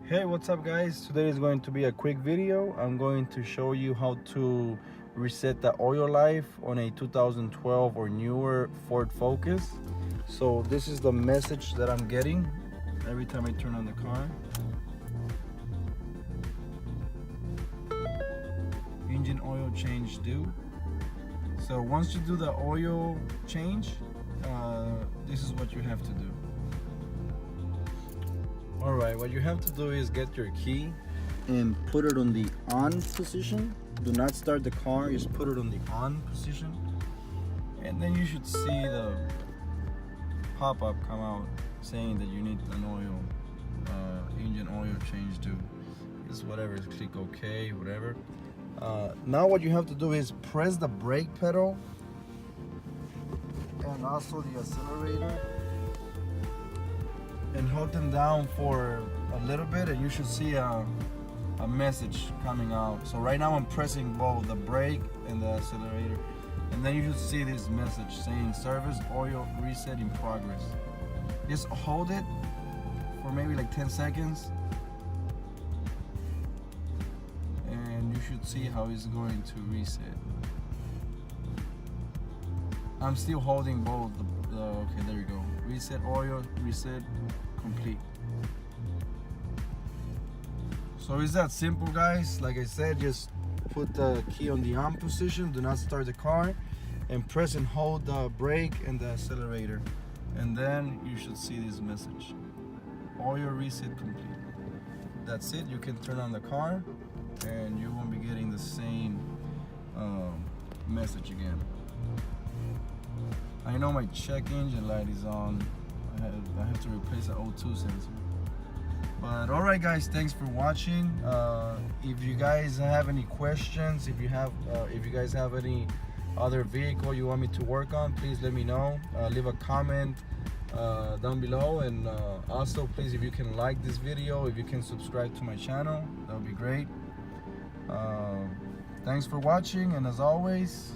Hey, what's up guys? Today is going to be a quick video. I'm going to show you how to reset the oil life on a 2012 or newer Ford Focus. So this is the message that I'm getting every time I turn on the car. Engine oil change due. So once you do the oil change, this is what you have to do. Alright, what you have to do is get your key and put it on the on position. Do not start the car, just put it on the on position. And then you should see the pop-up come out saying that you need an oil, engine oil change due. It's whatever, click OK, whatever. Now what you have to do is press the brake pedal and also the accelerator, and hold them down for a little bit, and you should see a message coming out. So right now I'm pressing both the brake and the accelerator, and then you should see this message saying service oil reset in progress. Just hold it for maybe like 10 seconds and you should see how it's going to reset. I'm still holding both okay, there you go. Reset oil, reset complete. So it's that simple, guys. Like I said, just put the key on the on position, do not start the car, and press and hold the brake and the accelerator, and then you should see this message: oil reset complete. That's it. You can turn on the car and you won't be getting the same message again. I know my check engine light is on. I have to replace the O2 sensor. But alright guys, thanks for watching. If you guys have any questions, if you guys have any other vehicle you want me to work on, please let me know. Leave a comment down below, and also please, if you can like this video, if you can subscribe to my channel, that would be great. Thanks for watching, and as always,